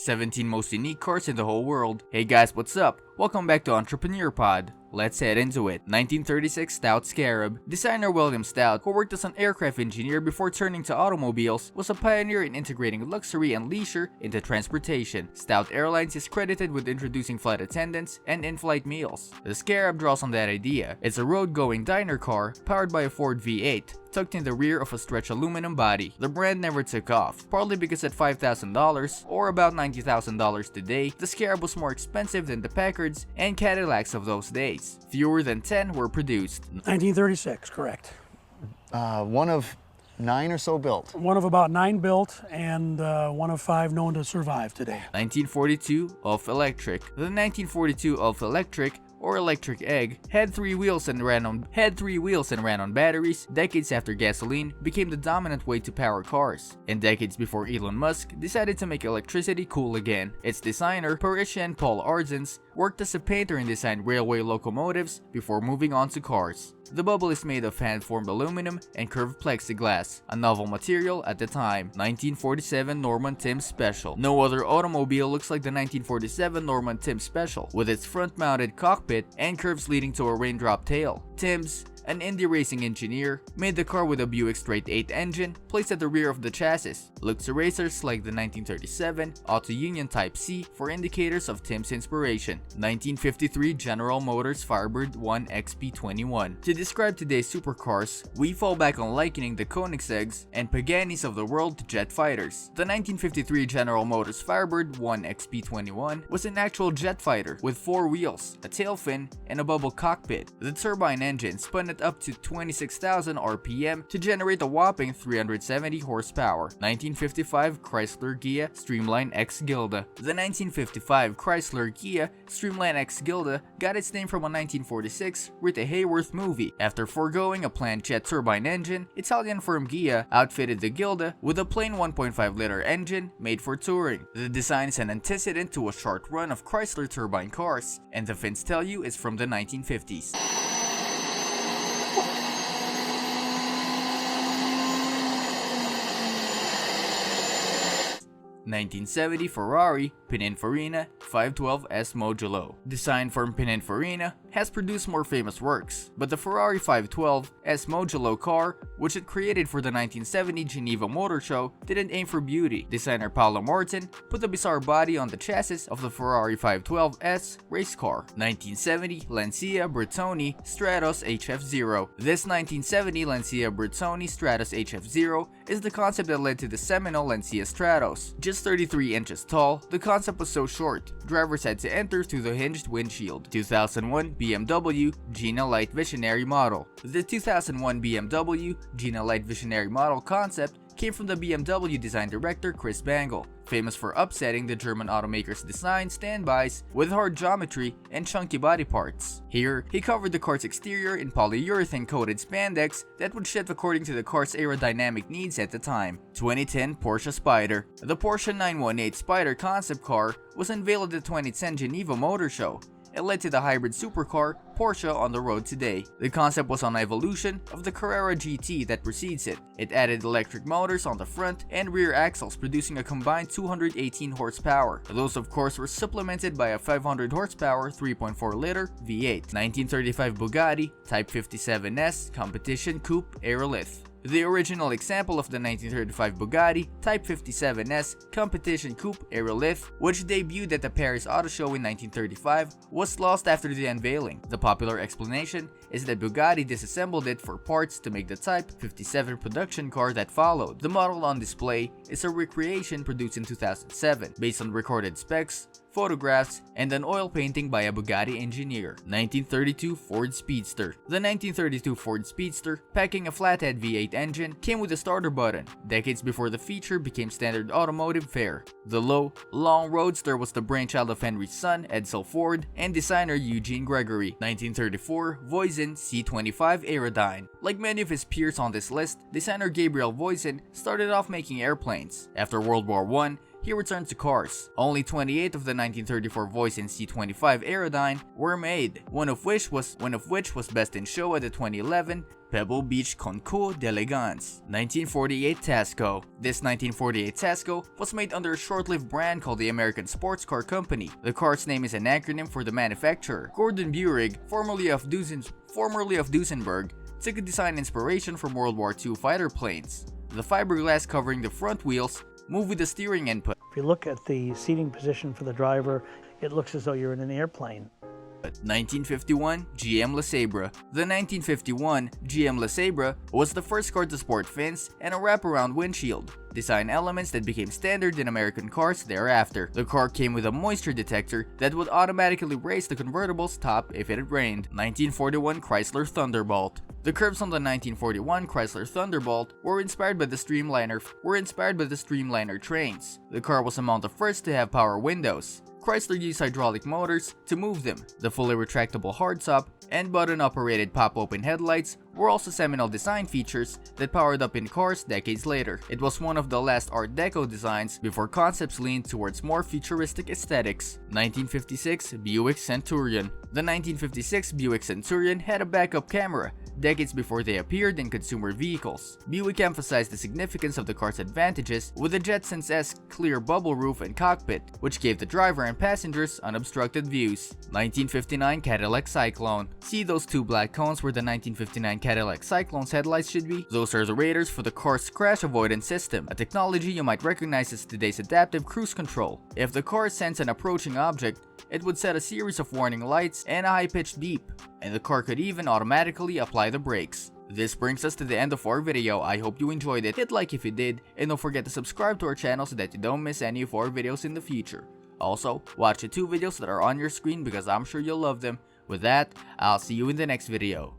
17 most unique cars in the whole world. Hey guys, what's up? Welcome back to Entrepreneur Pod. Let's head into it. 1936 Stout Scarab. Designer William Stout, who worked as an aircraft engineer before turning to automobiles, was a pioneer in integrating luxury and leisure into transportation. Stout Airlines is credited with introducing flight attendants and in-flight meals. The Scarab draws on that idea. It's a road-going diner car powered by a Ford V8, tucked in the rear of a stretched aluminum body. The brand never took off, partly because at $5,000, or about $90,000 today, the Scarab was more expensive than the Packards and Cadillacs of those days. Fewer than 10 were produced. 1936, correct. One of 9 or so built. One of about 9 built, and one of 5 known to survive today. 1942 Ulf Electric. The 1942 Ulf Electric, or electric egg, had three wheels and ran on batteries. Decades after gasoline became the dominant way to power cars, and decades before Elon Musk decided to make electricity cool again. Its designer, Parisian Paul Arzens, worked as a painter and designed railway locomotives before moving on to cars. The bubble is made of hand-formed aluminum and curved plexiglass, a novel material at the time. 1947 Norman Tim Special. No other automobile looks like the 1947 Norman Tim Special, with its front-mounted cockpit and curves leading to a raindrop tail. Tim's, an indie racing engineer, made the car with a Buick straight 8 engine placed at the rear of the chassis. Looked to racers like the 1937 Auto Union Type C for indicators of Tim's inspiration. 1953 General Motors Firebird 1 XP21. To describe today's supercars, we fall back on likening the Koenigsegg's and Paganis of the world to jet fighters. The 1953 General Motors Firebird 1 XP21 was an actual jet fighter with 4 wheels, a tail fin, and a bubble cockpit. The turbine engine spun at up to 26,000 RPM to generate a whopping 370 horsepower. 1955 Chrysler GEA StreamlinexGilda. The 1955 Chrysler GEA StreamlinexGilda got its name from a 1946 Rita Hayworth movie. After foregoing a planned jet turbine engine, Italian firm GEA outfitted the Gilda with a plain 1.5-liter engine made for touring. The design is an antecedent to a short run of Chrysler turbine cars, and the fins tell you it's from the 1950s. 1970 Ferrari Pininfarina 512S Mojolo. Designed from Pininfarina, has produced more famous works, but the Ferrari 512S Mojolo car, which it created for the 1970 Geneva Motor Show, didn't aim for beauty. Designer Paolo Martin put the bizarre body on the chassis of the Ferrari 512S race car. 1970 Lancia Bertone Stratos HF0. This 1970 Lancia Bertone Stratos HF0 is the concept that led to the seminal Lancia Stratos. Just 33 inches tall, the concept was so short, drivers had to enter through the hinged windshield. 2001 BMW Gina Light Visionary Model. The 2001 BMW Gina Light Visionary Model concept came from the BMW design director Chris Bangle, famous for upsetting the German automaker's design standbys with hard geometry and chunky body parts. Here, he covered the car's exterior in polyurethane-coated spandex that would shift according to the car's aerodynamic needs at the time. 2010 Porsche Spider. The Porsche 918 Spider concept car was unveiled at the 2010 Geneva Motor Show. It led to the hybrid supercar Porsche on the road today. The concept was an evolution of the Carrera GT that precedes it. It added electric motors on the front and rear axles, producing a combined 218 horsepower. Those of course were supplemented by a 500 horsepower 3.4-liter V8. 1935 Bugatti Type 57S Competition Coupe Aerolith. The original example of the 1935 Bugatti Type 57S Competition Coupe Aerolith, which debuted at the Paris Auto Show in 1935, was lost after the unveiling. The popular explanation is that Bugatti disassembled it for parts to make the Type 57 production car that followed. The model on display is a recreation produced in 2007, based on recorded specs, photographs, and an oil painting by a Bugatti engineer. 1932 Ford Speedster. The 1932 Ford Speedster, packing a flathead V8 engine, came with a starter button, decades before the feature became standard automotive fare. The low, long roadster was the brainchild of Henry's son, Edsel Ford, and designer Eugene Gregory. 1934 Voisin C25 Aerodyne. Like many of his peers on this list, designer Gabriel Voisin started off making airplanes. After World War I, he returned to cars. Only 28 of the 1934 Voisin C25 Aerodyne were made, one of which was best in show at the 2011 Pebble Beach Concours d'Elegance. 1948 Tasco. This 1948 Tasco was made under a short-lived brand called the American Sports Car Company. The car's name is an acronym for the manufacturer. Gordon Burig, formerly of Duesenberg, took a design inspiration from World War II fighter planes. The fiberglass covering the front wheels moved with the steering input. If you look at the seating position for the driver, it looks as though you're in an airplane. 1951 GM LeSabre. The 1951 GM LeSabre was the first car to sport fins and a wraparound windshield, design elements that became standard in American cars thereafter. The car came with a moisture detector that would automatically raise the convertible's top if it rained. 1941 Chrysler Thunderbolt. The curves on the 1941 Chrysler Thunderbolt were inspired by the Streamliner trains. The car was among the first to have power windows. Chrysler used hydraulic motors to move them. The fully retractable hardtop and button-operated pop-open headlights were also seminal design features that powered up in cars decades later. It was one of the last Art Deco designs before concepts leaned towards more futuristic aesthetics. 1956 Buick Centurion. The 1956 Buick Centurion had a backup camera, decades before they appeared in consumer vehicles. Buick emphasized the significance of the car's advantages with a Jetsons-esque clear bubble roof and cockpit, which gave the driver and passengers unobstructed views. 1959 Cadillac Cyclone. See those two black cones where the 1959 Cadillac Cyclone's headlights should be? Those are the radars for the car's crash avoidance system, a technology you might recognize as today's adaptive cruise control. If the car sensed an approaching object, it would set a series of warning lights and a high-pitched beep, and the car could even automatically apply the brakes. This brings us to the end of our video. I hope you enjoyed it. Hit like if you did, and don't forget to subscribe to our channel so that you don't miss any of our videos in the future. Also, watch the two videos that are on your screen because I'm sure you'll love them. With that, I'll see you in the next video.